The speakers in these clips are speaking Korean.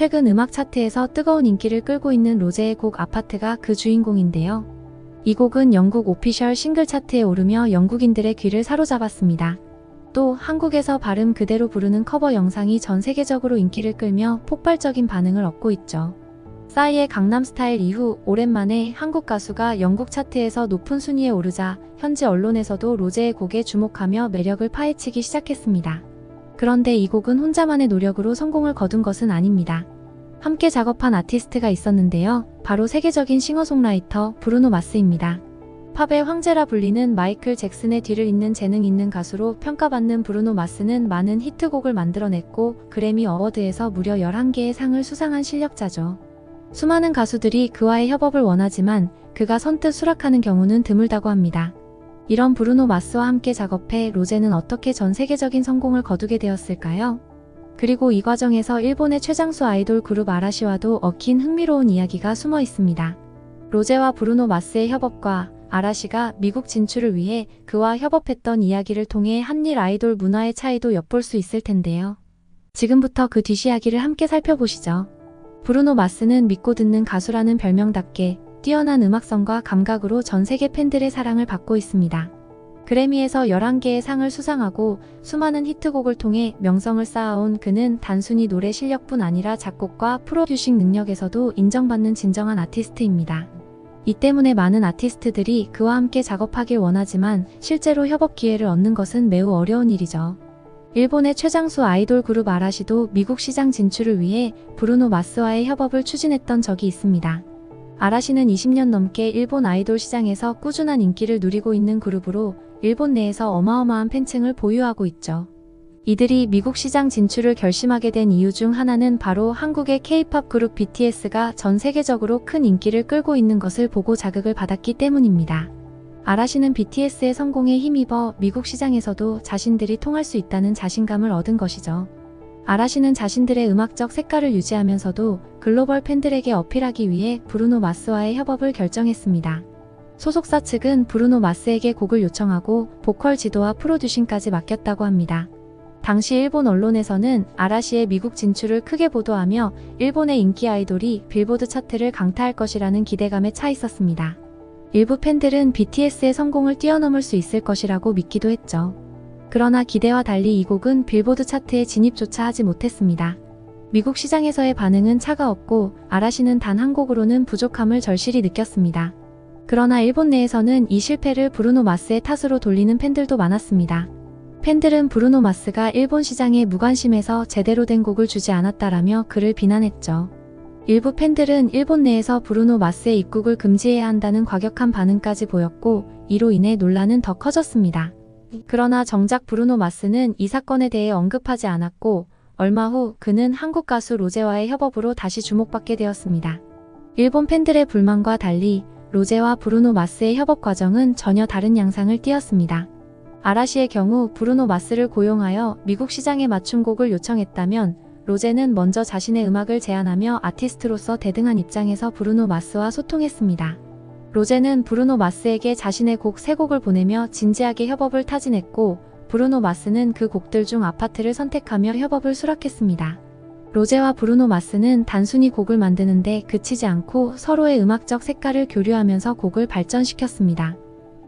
최근 음악 차트에서 뜨거운 인기를 끌고 있는 로제의 곡 아파트가 그 주인공인데요. 이 곡은 영국 오피셜 싱글 차트에 오르며 영국인들의 귀를 사로잡았습니다. 또 한국에서 발음 그대로 부르는 커버 영상이 전 세계적으로 인기를 끌며 폭발적인 반응을 얻고 있죠. 싸이의 강남스타일 이후 오랜만에 한국 가수가 영국 차트에서 높은 순위에 오르자 현지 언론에서도 로제의 곡에 주목하며 매력을 파헤치기 시작했습니다. 그런데 이 곡은 혼자만의 노력으로 성공을 거둔 것은 아닙니다. 함께 작업한 아티스트가 있었는데요. 바로 세계적인 싱어송라이터 브루노 마스입니다. 팝의 황제라 불리는 마이클 잭슨의 뒤를 잇는 재능 있는 가수로 평가받는 브루노 마스는 많은 히트곡을 만들어냈고 그래미 어워드에서 무려 11개의 상을 수상한 실력자죠. 수많은 가수들이 그와의 협업을 원하지만 그가 선뜻 수락하는 경우는 드물다고 합니다. 이런 브루노 마스와 함께 작업해 로제는 어떻게 전 세계적인 성공을 거두게 되었을까요? 그리고 이 과정에서 일본의 최장수 아이돌 그룹 아라시와도 얽힌 흥미로운 이야기가 숨어 있습니다. 로제와 브루노 마스의 협업과 아라시가 미국 진출을 위해 그와 협업했던 이야기를 통해 한일 아이돌 문화의 차이도 엿볼 수 있을 텐데요. 지금부터 그 뒷이야기를 함께 살펴보시죠. 브루노 마스는 믿고 듣는 가수라는 별명답게 뛰어난 음악성과 감각으로 전 세계 팬들의 사랑을 받고 있습니다. 그래미에서 11개의 상을 수상하고 수많은 히트곡을 통해 명성을 쌓아온 그는 단순히 노래 실력뿐 아니라 작곡과 프로듀싱 능력에서도 인정받는 진정한 아티스트입니다. 이 때문에 많은 아티스트들이 그와 함께 작업하길 원하지만 실제로 협업 기회를 얻는 것은 매우 어려운 일이죠. 일본의 최장수 아이돌 그룹 아라시도 미국 시장 진출을 위해 브루노 마스와의 협업을 추진했던 적이 있습니다. 아라시는 20년 넘게 일본 아이돌 시장에서 꾸준한 인기를 누리고 있는 그룹으로 일본 내에서 어마어마한 팬층을 보유하고 있죠. 이들이 미국 시장 진출을 결심하게 된 이유 중 하나는 바로 한국의 K-팝 그룹 BTS가 전 세계적으로 큰 인기를 끌고 있는 것을 보고 자극을 받았기 때문입니다. 아라시는 BTS의 성공에 힘입어 미국 시장에서도 자신들이 통할 수 있다는 자신감을 얻은 것이죠. 아라시는 자신들의 음악적 색깔을 유지하면서도 글로벌 팬들에게 어필하기 위해 브루노 마스와의 협업을 결정했습니다. 소속사 측은 브루노 마스에게 곡을 요청하고 보컬 지도와 프로듀싱까지 맡겼다고 합니다. 당시 일본 언론에서는 아라시의 미국 진출을 크게 보도하며 일본의 인기 아이돌이 빌보드 차트를 강타할 것이라는 기대감에 차 있었습니다. 일부 팬들은 BTS의 성공을 뛰어넘을 수 있을 것이라고 믿기도 했죠. 그러나 기대와 달리 이 곡은 빌보드 차트에 진입조차 하지 못했습니다. 미국 시장에서의 반응은 차가웠고 아라시는 단 한 곡으로는 부족함을 절실히 느꼈습니다. 그러나 일본 내에서는 이 실패를 브루노 마스의 탓으로 돌리는 팬들도 많았습니다. 팬들은 브루노 마스가 일본 시장에 무관심해서 제대로 된 곡을 주지 않았다라며 그를 비난했죠. 일부 팬들은 일본 내에서 브루노 마스의 입국을 금지해야 한다는 과격한 반응까지 보였고 이로 인해 논란은 더 커졌습니다. 그러나 정작 브루노 마스는 이 사건에 대해 언급하지 않았고 얼마 후 그는 한국 가수 로제와의 협업으로 다시 주목받게 되었습니다. 일본 팬들의 불만과 달리 로제와 브루노 마스의 협업 과정은 전혀 다른 양상을 띠었습니다. 아라시의 경우 브루노 마스를 고용하여 미국 시장에 맞춤곡을 요청했다면 로제는 먼저 자신의 음악을 제안하며 아티스트로서 대등한 입장에서 브루노 마스와 소통했습니다. 로제는 브루노 마스에게 자신의 곡 3곡을 보내며 진지하게 협업을 타진했고 브루노 마스는 그 곡들 중 아파트를 선택하며 협업을 수락했습니다. 로제와 브루노 마스는 단순히 곡을 만드는데 그치지 않고 서로의 음악적 색깔을 교류하면서 곡을 발전시켰습니다.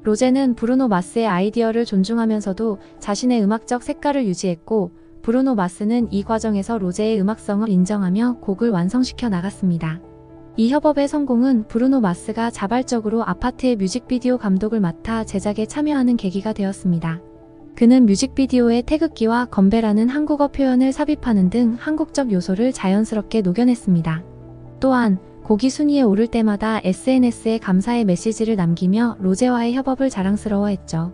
로제는 브루노 마스의 아이디어를 존중하면서도 자신의 음악적 색깔을 유지했고 브루노 마스는 이 과정에서 로제의 음악성을 인정하며 곡을 완성시켜 나갔습니다. 이 협업의 성공은 브루노 마스가 자발적으로 아파트의 뮤직비디오 감독을 맡아 제작에 참여하는 계기가 되었습니다. 그는 뮤직비디오에 태극기와 건배라는 한국어 표현을 삽입하는 등 한국적 요소를 자연스럽게 녹여냈습니다. 또한 곡이 순위에 오를 때마다 SNS에 감사의 메시지를 남기며 로제와의 협업을 자랑스러워했죠.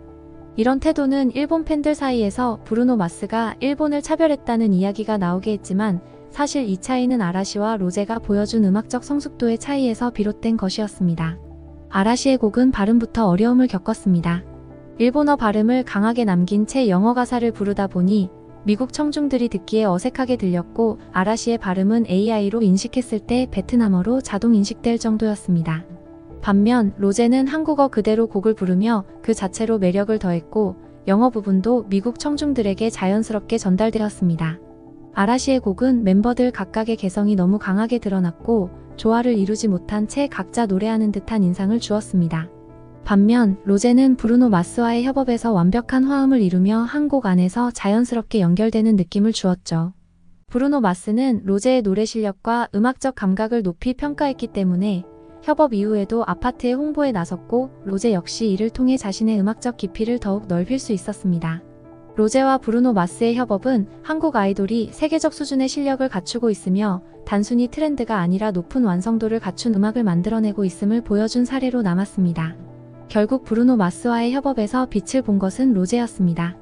이런 태도는 일본 팬들 사이에서 브루노 마스가 일본을 차별했다는 이야기가 나오게 했지만 사실 이 차이는 아라시와 로제가 보여준 음악적 성숙도의 차이에서 비롯된 것이었습니다. 아라시의 곡은 발음부터 어려움을 겪었습니다. 일본어 발음을 강하게 남긴 채 영어 가사를 부르다 보니 미국 청중들이 듣기에 어색하게 들렸고 아라시의 발음은 AI로 인식했을 때 베트남어로 자동 인식될 정도였습니다. 반면 로제는 한국어 그대로 곡을 부르며 그 자체로 매력을 더했고 영어 부분도 미국 청중들에게 자연스럽게 전달되었습니다. 아라시의 곡은 멤버들 각각의 개성이 너무 강하게 드러났고 조화를 이루지 못한 채 각자 노래하는 듯한 인상을 주었습니다. 반면 로제는 브루노 마스와의 협업에서 완벽한 화음을 이루며 한 곡 안에서 자연스럽게 연결되는 느낌을 주었죠. 브루노 마스는 로제의 노래 실력과 음악적 감각을 높이 평가했기 때문에 협업 이후에도 아파트의 홍보에 나섰고 로제 역시 이를 통해 자신의 음악적 깊이를 더욱 넓힐 수 있었습니다. 로제와 브루노 마스의 협업은 한국 아이돌이 세계적 수준의 실력을 갖추고 있으며 단순히 트렌드가 아니라 높은 완성도를 갖춘 음악을 만들어내고 있음을 보여준 사례로 남았습니다. 결국 브루노 마스와의 협업에서 빛을 본 것은 로제였습니다.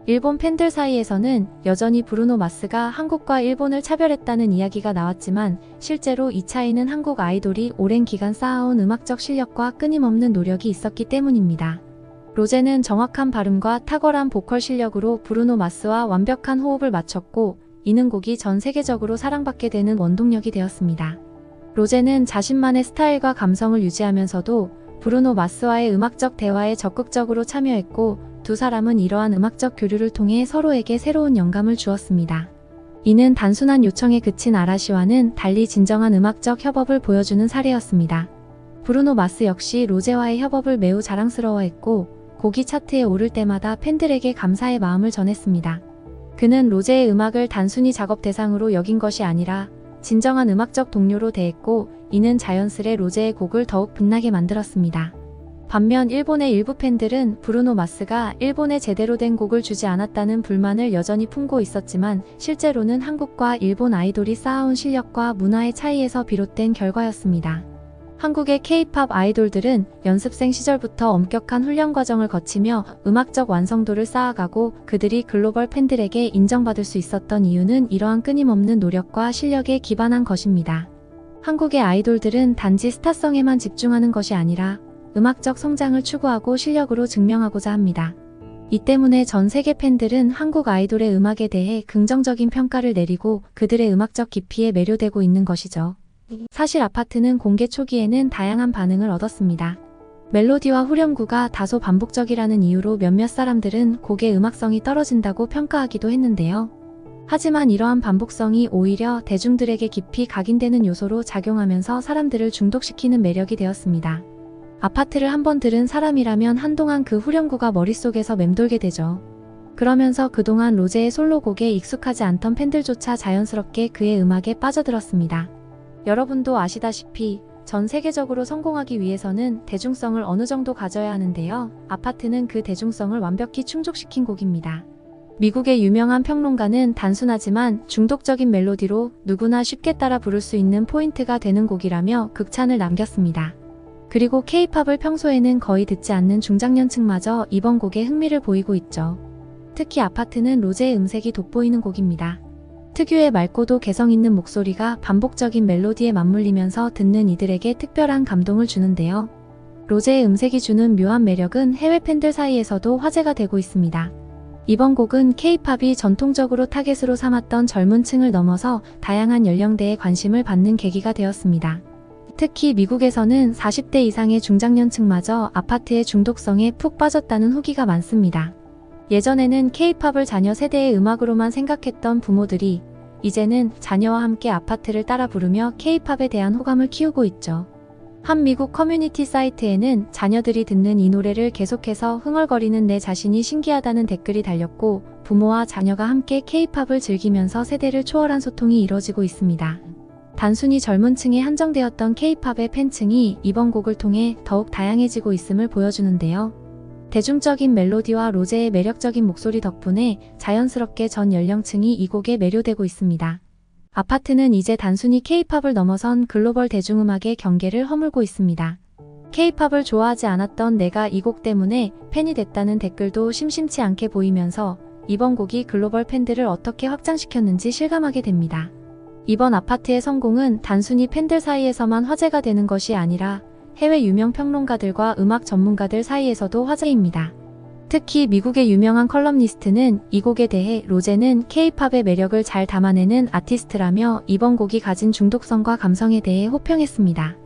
일본 팬들 사이에서는 여전히 브루노 마스가 한국과 일본을 차별했다는 이야기가 나왔지만 실제로 이 차이는 한국 아이돌이 오랜 기간 쌓아온 음악적 실력과 끊임없는 노력이 있었기 때문입니다. 로제는 정확한 발음과 탁월한 보컬 실력으로 브루노 마스와 완벽한 호흡을 맞췄고 이는 곡이 전 세계적으로 사랑받게 되는 원동력이 되었습니다. 로제는 자신만의 스타일과 감성을 유지하면서도 브루노 마스와의 음악적 대화에 적극적으로 참여했고 두 사람은 이러한 음악적 교류를 통해 서로에게 새로운 영감을 주었습니다. 이는 단순한 요청에 그친 아라시와는 달리 진정한 음악적 협업을 보여주는 사례였습니다. 브루노 마스 역시 로제와의 협업을 매우 자랑스러워했고 곡이 차트에 오를 때마다 팬들에게 감사의 마음을 전했습니다. 그는 로제의 음악을 단순히 작업 대상으로 여긴 것이 아니라 진정한 음악적 동료로 대했고 이는 자연스레 로제의 곡을 더욱 빛나게 만들었습니다. 반면 일본의 일부 팬들은 브루노 마스가 일본에 제대로 된 곡을 주지 않았다는 불만을 여전히 품고 있었지만 실제로는 한국과 일본 아이돌이 쌓아온 실력과 문화의 차이에서 비롯된 결과였습니다. 한국의 K-팝 아이돌들은 연습생 시절부터 엄격한 훈련 과정을 거치며 음악적 완성도를 쌓아가고 그들이 글로벌 팬들에게 인정받을 수 있었던 이유는 이러한 끊임없는 노력과 실력에 기반한 것입니다. 한국의 아이돌들은 단지 스타성에만 집중하는 것이 아니라 음악적 성장을 추구하고 실력으로 증명하고자 합니다. 이 때문에 전 세계 팬들은 한국 아이돌의 음악에 대해 긍정적인 평가를 내리고 그들의 음악적 깊이에 매료되고 있는 것이죠. 사실 아파트는 공개 초기에는 다양한 반응을 얻었습니다. 멜로디와 후렴구가 다소 반복적이라는 이유로 몇몇 사람들은 곡의 음악성이 떨어진다고 평가하기도 했는데요. 하지만 이러한 반복성이 오히려 대중들에게 깊이 각인되는 요소로 작용하면서 사람들을 중독시키는 매력이 되었습니다. 아파트를 한번 들은 사람이라면 한동안 그 후렴구가 머릿속에서 맴돌게 되죠. 그러면서 그동안 로제의 솔로곡에 익숙하지 않던 팬들조차 자연스럽게 그의 음악에 빠져들었습니다. 여러분도 아시다시피 전 세계적으로 성공하기 위해서는 대중성을 어느 정도 가져야 하는데요. 아파트는 그 대중성을 완벽히 충족시킨 곡입니다. 미국의 유명한 평론가는 단순하지만 중독적인 멜로디로 누구나 쉽게 따라 부를 수 있는 포인트가 되는 곡이라며 극찬을 남겼습니다. 그리고 K-팝을 평소에는 거의 듣지 않는 중장년층마저 이번 곡에 흥미를 보이고 있죠. 특히 아파트는 로제의 음색이 돋보이는 곡입니다. 특유의 맑고도 개성 있는 목소리가 반복적인 멜로디에 맞물리면서 듣는 이들에게 특별한 감동을 주는데요. 로제의 음색이 주는 묘한 매력은 해외 팬들 사이에서도 화제가 되고 있습니다. 이번 곡은 K-팝이 전통적으로 타겟으로 삼았던 젊은 층을 넘어서 다양한 연령대에 관심을 받는 계기가 되었습니다. 특히 미국에서는 40대 이상의 중장년층마저 아파트의 중독성에 푹 빠졌다는 후기가 많습니다. 예전에는 K-팝을 자녀 세대의 음악으로만 생각했던 부모들이 이제는 자녀와 함께 아파트를 따라 부르며 K-팝에 대한 호감을 키우고 있죠. 한 미국 커뮤니티 사이트에는 자녀들이 듣는 이 노래를 계속해서 흥얼거리는 내 자신이 신기하다는 댓글이 달렸고 부모와 자녀가 함께 K-팝을 즐기면서 세대를 초월한 소통이 이뤄지고 있습니다. 단순히 젊은 층에 한정되었던 K-팝의 팬층이 이번 곡을 통해 더욱 다양해지고 있음을 보여주는데요. 대중적인 멜로디와 로제의 매력적인 목소리 덕분에 자연스럽게 전 연령층이 이 곡에 매료되고 있습니다. 아파트는 이제 단순히 K-팝을 넘어선 글로벌 대중음악의 경계를 허물고 있습니다. K-팝을 좋아하지 않았던 내가 이 곡 때문에 팬이 됐다는 댓글도 심심치 않게 보이면서 이번 곡이 글로벌 팬들을 어떻게 확장시켰는지 실감하게 됩니다. 이번 아파트의 성공은 단순히 팬들 사이에서만 화제가 되는 것이 아니라 해외 유명 평론가들과 음악 전문가들 사이에서도 화제입니다. 특히 미국의 유명한 컬럼니스트는 이 곡에 대해 로제는 K-팝의 매력을 잘 담아내는 아티스트라며 이번 곡이 가진 중독성과 감성에 대해 호평했습니다.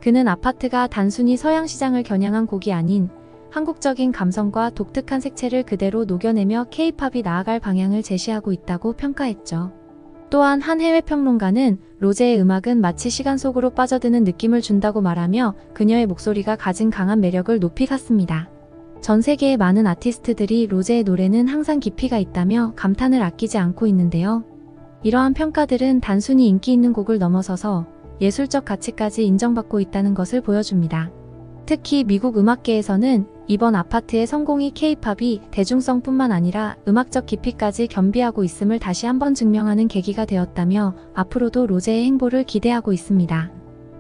그는 아파트가 단순히 서양 시장을 겨냥한 곡이 아닌 한국적인 감성과 독특한 색채를 그대로 녹여내며 K-팝이 나아갈 방향을 제시하고 있다고 평가했죠. 또한 한 해외 평론가는 로제의 음악은 마치 시간 속으로 빠져드는 느낌을 준다고 말하며 그녀의 목소리가 가진 강한 매력을 높이 샀습니다. 전 세계의 많은 아티스트들이 로제의 노래는 항상 깊이가 있다며 감탄을 아끼지 않고 있는데요. 이러한 평가들은 단순히 인기 있는 곡을 넘어서서 예술적 가치까지 인정받고 있다는 것을 보여줍니다. 특히 미국 음악계에서는 이번 아파트의 성공이 K-팝이 대중성뿐만 아니라 음악적 깊이까지 겸비하고 있음을 다시 한번 증명하는 계기가 되었다며 앞으로도 로제의 행보를 기대하고 있습니다.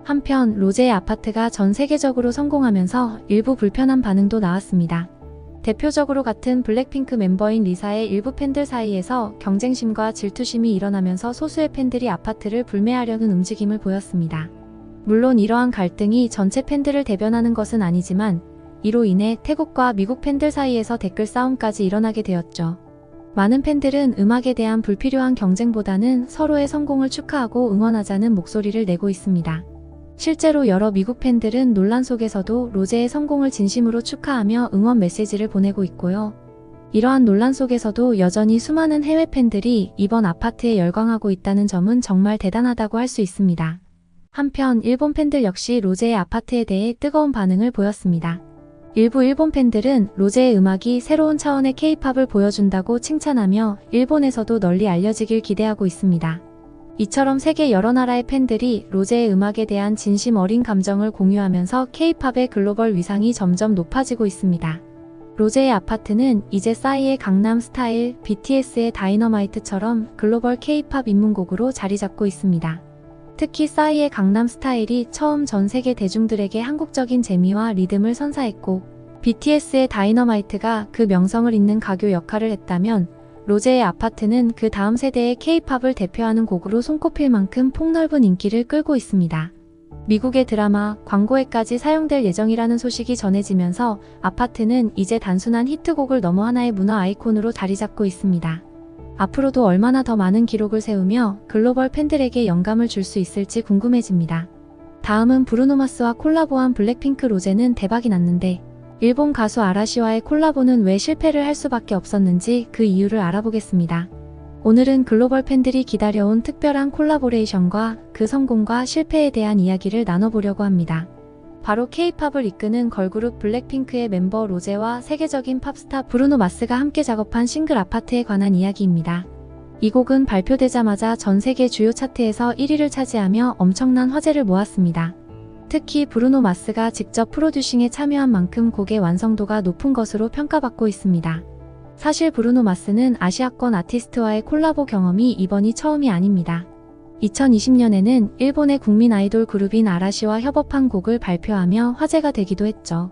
한편 로제의 아파트가 전 세계적으로 성공하면서 일부 불편한 반응도 나왔습니다. 대표적으로 같은 블랙핑크 멤버인 리사의 일부 팬들 사이에서 경쟁심과 질투심이 일어나면서 소수의 팬들이 아파트를 불매하려는 움직임을 보였습니다. 물론 이러한 갈등이 전체 팬들을 대변하는 것은 아니지만 이로 인해 태국과 미국 팬들 사이에서 댓글 싸움까지 일어나게 되었죠. 많은 팬들은 음악에 대한 불필요한 경쟁보다는 서로의 성공을 축하하고 응원하자는 목소리를 내고 있습니다. 실제로 여러 미국 팬들은 논란 속에서도 로제의 성공을 진심으로 축하하며 응원 메시지를 보내고 있고요. 이러한 논란 속에서도 여전히 수많은 해외 팬들이 이번 아파트에 열광하고 있다는 점은 정말 대단하다고 할 수 있습니다. 한편 일본 팬들 역시 로제의 아파트에 대해 뜨거운 반응을 보였습니다. 일부 일본 팬들은 로제의 음악이 새로운 차원의 K-팝을 보여준다고 칭찬하며 일본에서도 널리 알려지길 기대하고 있습니다. 이처럼 세계 여러 나라의 팬들이 로제의 음악에 대한 진심 어린 감정을 공유하면서 K-팝의 글로벌 위상이 점점 높아지고 있습니다. 로제의 아파트는 이제 싸이의 강남 스타일, BTS의 다이너마이트처럼 글로벌 K-팝 입문곡으로 자리 잡고 있습니다. 특히 싸이의 강남 스타일이 처음 전 세계 대중들에게 한국적인 재미와 리듬을 선사했고 BTS의 다이너마이트가 그 명성을 잇는 가교 역할을 했다면 로제의 아파트는 그 다음 세대의 K-팝을 대표하는 곡으로 손꼽힐 만큼 폭넓은 인기를 끌고 있습니다. 미국의 드라마, 광고에까지 사용될 예정이라는 소식이 전해지면서 아파트는 이제 단순한 히트곡을 넘어 하나의 문화 아이콘으로 자리 잡고 있습니다. 앞으로도 얼마나 더 많은 기록을 세우며 글로벌 팬들에게 영감을 줄 수 있을지 궁금해집니다. 다음은 브루노 마스와 콜라보한 블랙핑크 로제는 대박이 났는데 일본 가수 아라시와의 콜라보는 왜 실패를 할 수밖에 없었는지 그 이유를 알아보겠습니다. 오늘은 글로벌 팬들이 기다려온 특별한 콜라보레이션과 그 성공과 실패에 대한 이야기를 나눠보려고 합니다. 바로 K-팝을 이끄는 걸그룹 블랙핑크의 멤버 로제와 세계적인 팝스타 브루노 마스가 함께 작업한 싱글 아파트에 관한 이야기입니다. 이 곡은 발표되자마자 전 세계 주요 차트에서 1위를 차지하며 엄청난 화제를 모았습니다. 특히 브루노 마스가 직접 프로듀싱에 참여한 만큼 곡의 완성도가 높은 것으로 평가받고 있습니다. 사실 브루노 마스는 아시아권 아티스트와의 콜라보 경험이 이번이 처음이 아닙니다. 2020년에는 일본의 국민 아이돌 그룹인 아라시와 협업한 곡을 발표하며 화제가 되기도 했죠.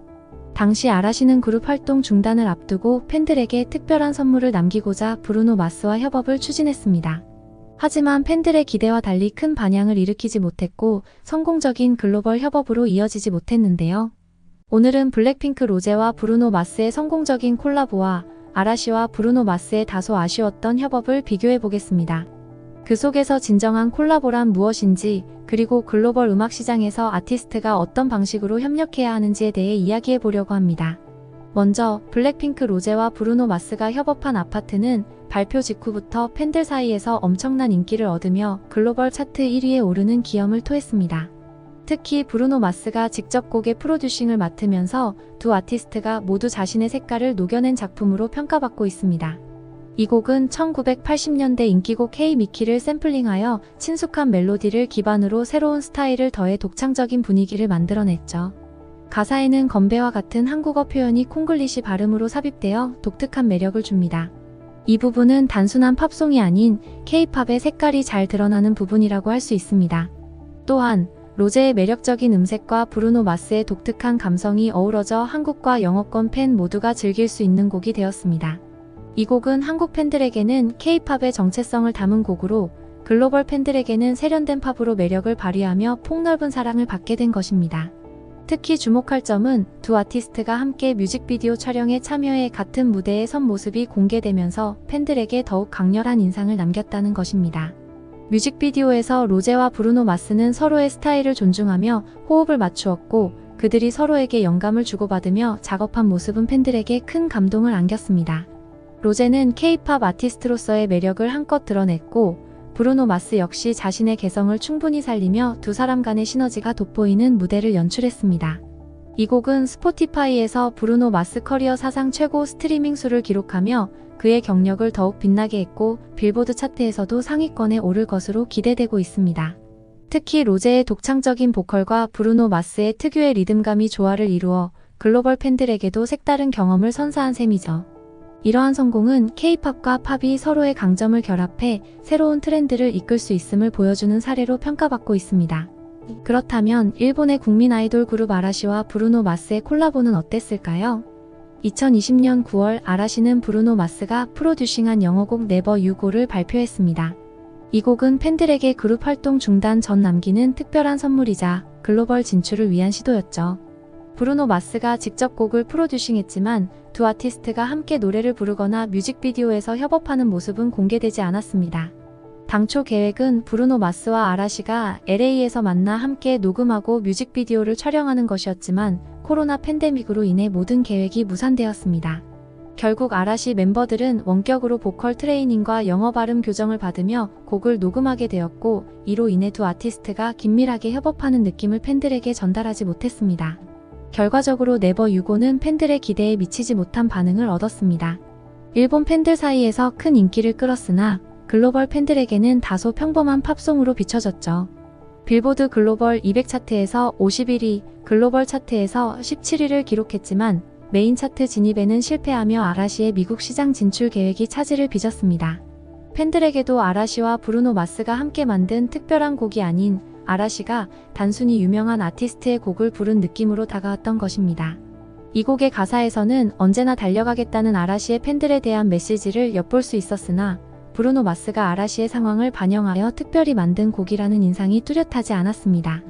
당시 아라시는 그룹 활동 중단을 앞두고 팬들에게 특별한 선물을 남기고자 브루노 마스와 협업을 추진했습니다. 하지만 팬들의 기대와 달리 큰 반향을 일으키지 못했고 성공적인 글로벌 협업으로 이어지지 못했는데요. 오늘은 블랙핑크 로제와 브루노 마스의 성공적인 콜라보와 아라시와 브루노 마스의 다소 아쉬웠던 협업을 비교해 보겠습니다. 그 속에서 진정한 콜라보란 무엇인지, 그리고 글로벌 음악 시장에서 아티스트가 어떤 방식으로 협력해야 하는지에 대해 이야기해 보려고 합니다. 먼저 블랙핑크 로제와 브루노 마스가 협업한 아파트는 발표 직후부터 팬들 사이에서 엄청난 인기를 얻으며 글로벌 차트 1위에 오르는 기염을 토했습니다. 특히 브루노 마스가 직접 곡의 프로듀싱을 맡으면서 두 아티스트가 모두 자신의 색깔을 녹여낸 작품으로 평가받고 있습니다. 이 곡은 1980년대 인기곡 헤이 미키를 샘플링하여 친숙한 멜로디를 기반으로 새로운 스타일을 더해 독창적인 분위기를 만들어냈죠. 가사에는 건배와 같은 한국어 표현이 콩글리시 발음으로 삽입되어 독특한 매력을 줍니다. 이 부분은 단순한 팝송이 아닌 K-팝의 색깔이 잘 드러나는 부분이라고 할 수 있습니다. 또한 로제의 매력적인 음색과 브루노 마스의 독특한 감성이 어우러져 한국과 영어권 팬 모두가 즐길 수 있는 곡이 되었습니다. 이 곡은 한국 팬들에게는 K-팝의 정체성을 담은 곡으로 글로벌 팬들에게는 세련된 팝으로 매력을 발휘하며 폭넓은 사랑을 받게 된 것입니다. 특히 주목할 점은 두 아티스트가 함께 뮤직비디오 촬영에 참여해 같은 무대에 선 모습이 공개되면서 팬들에게 더욱 강렬한 인상을 남겼다는 것입니다. 뮤직비디오에서 로제와 브루노 마스는 서로의 스타일을 존중하며 호흡을 맞추었고 그들이 서로에게 영감을 주고받으며 작업한 모습은 팬들에게 큰 감동을 안겼습니다. 로제는 K-팝 아티스트로서의 매력을 한껏 드러냈고 브루노 마스 역시 자신의 개성을 충분히 살리며 두 사람 간의 시너지가 돋보이는 무대를 연출했습니다. 이 곡은 스포티파이에서 브루노 마스 커리어 사상 최고 스트리밍 수를 기록하며 그의 경력을 더욱 빛나게 했고 빌보드 차트에서도 상위권에 오를 것으로 기대되고 있습니다. 특히 로제의 독창적인 보컬과 브루노 마스의 특유의 리듬감이 조화를 이루어 글로벌 팬들에게도 색다른 경험을 선사한 셈이죠. 이러한 성공은 K-팝과 팝이 서로의 강점을 결합해 새로운 트렌드를 이끌 수 있음을 보여주는 사례로 평가받고 있습니다. 그렇다면 일본의 국민 아이돌 그룹 아라시와 브루노 마스의 콜라보는 어땠을까요? 2020년 9월 아라시는 브루노 마스가 프로듀싱한 영어곡 Never You Go를 발표했습니다. 이 곡은 팬들에게 그룹 활동 중단 전 남기는 특별한 선물이자 글로벌 진출을 위한 시도였죠. 브루노 마스가 직접 곡을 프로듀싱했지만 두 아티스트가 함께 노래를 부르거나 뮤직비디오에서 협업하는 모습은 공개되지 않았습니다. 당초 계획은 브루노 마스와 아라시가 LA에서 만나 함께 녹음하고 뮤직비디오를 촬영하는 것이었지만 코로나 팬데믹으로 인해 모든 계획이 무산되었습니다. 결국 아라시 멤버들은 원격으로 보컬 트레이닝과 영어 발음 교정을 받으며 곡을 녹음하게 되었고 이로 인해 두 아티스트가 긴밀하게 협업하는 느낌을 팬들에게 전달하지 못했습니다. 결과적으로 네버 유고는 팬들의 기대에 미치지 못한 반응을 얻었습니다. 일본 팬들 사이에서 큰 인기를 끌었으나 글로벌 팬들에게는 다소 평범한 팝송으로 비춰졌죠. 빌보드 글로벌 200 차트에서 51위, 글로벌 차트에서 17위를 기록했지만 메인 차트 진입에는 실패하며 아라시의 미국 시장 진출 계획이 차질을 빚었습니다. 팬들에게도 아라시와 브루노 마스가 함께 만든 특별한 곡이 아닌 아라시가 단순히 유명한 아티스트의 곡을 부른 느낌으로 다가왔던 것입니다. 이 곡의 가사에서는 언제나 달려가겠다는 아라시의 팬들에 대한 메시지를 엿볼 수 있었으나 브루노 마스가 아라시의 상황을 반영하여 특별히 만든 곡이라는 인상이 뚜렷하지 않았습니다.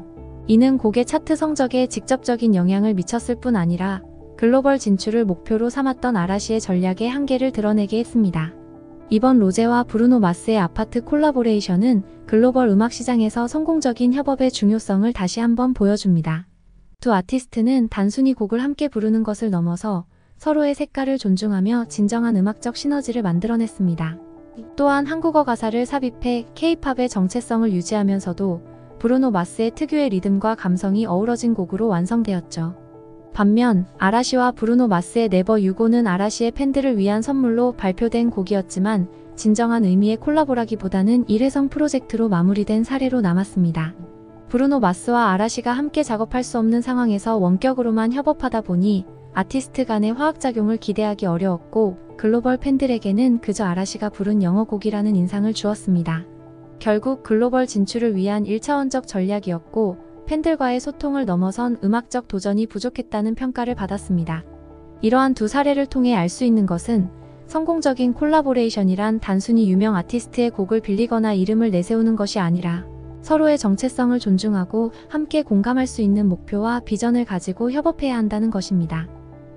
이는 곡의 차트 성적에 직접적인 영향을 미쳤을 뿐 아니라 글로벌 진출을 목표로 삼았던 아라시의 전략의 한계를 드러내게 했습니다. 이번 로제와 브루노 마스의 아파트 콜라보레이션은 글로벌 음악 시장에서 성공적인 협업의 중요성을 다시 한번 보여줍니다. 두 아티스트는 단순히 곡을 함께 부르는 것을 넘어서 서로의 색깔을 존중하며 진정한 음악적 시너지를 만들어냈습니다. 또한 한국어 가사를 삽입해 K-팝의 정체성을 유지하면서도 브루노 마스의 특유의 리듬과 감성이 어우러진 곡으로 완성되었죠. 반면 아라시와 브루노 마스의 네버 유고는 아라시의 팬들을 위한 선물로 발표된 곡이었지만 진정한 의미의 콜라보라기보다는 일회성 프로젝트로 마무리된 사례로 남았습니다. 브루노 마스와 아라시가 함께 작업할 수 없는 상황에서 원격으로만 협업하다 보니 아티스트 간의 화학작용을 기대하기 어려웠고 글로벌 팬들에게는 그저 아라시가 부른 영어곡이라는 인상을 주었습니다. 결국 글로벌 진출을 위한 1차원적 전략이었고 팬들과의 소통을 넘어선 음악적 도전이 부족했다는 평가를 받았습니다. 이러한 두 사례를 통해 알 수 있는 것은 성공적인 콜라보레이션이란 단순히 유명 아티스트의 곡을 빌리거나 이름을 내세우는 것이 아니라 서로의 정체성을 존중하고 함께 공감할 수 있는 목표와 비전을 가지고 협업해야 한다는 것입니다.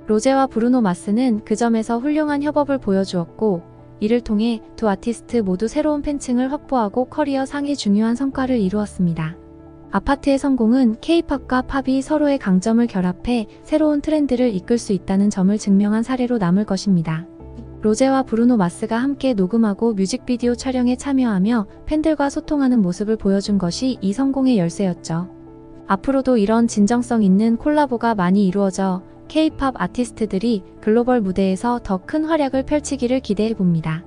로제와 브루노 마스는 그 점에서 훌륭한 협업을 보여주었고 이를 통해 두 아티스트 모두 새로운 팬층을 확보하고 커리어 상의 중요한 성과를 이루었습니다. 아파트의 성공은 K-팝과 팝이 서로의 강점을 결합해 새로운 트렌드를 이끌 수 있다는 점을 증명한 사례로 남을 것입니다. 로제와 브루노 마스가 함께 녹음하고 뮤직비디오 촬영에 참여하며 팬들과 소통하는 모습을 보여준 것이 이 성공의 열쇠였죠. 앞으로도 이런 진정성 있는 콜라보가 많이 이루어져 K-팝 아티스트들이 글로벌 무대에서 더 큰 활약을 펼치기를 기대해봅니다.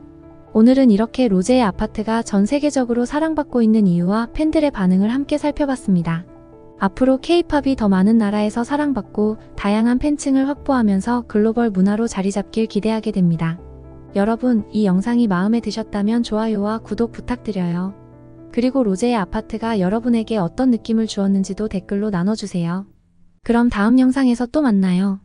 오늘은 이렇게 로제의 아파트가 전 세계적으로 사랑받고 있는 이유와 팬들의 반응을 함께 살펴봤습니다. 앞으로 K-팝이 더 많은 나라에서 사랑받고 다양한 팬층을 확보하면서 글로벌 문화로 자리잡길 기대하게 됩니다. 여러분, 이 영상이 마음에 드셨다면 좋아요와 구독 부탁드려요. 그리고 로제의 아파트가 여러분에게 어떤 느낌을 주었는지도 댓글로 나눠주세요. 그럼 다음 영상에서 또 만나요.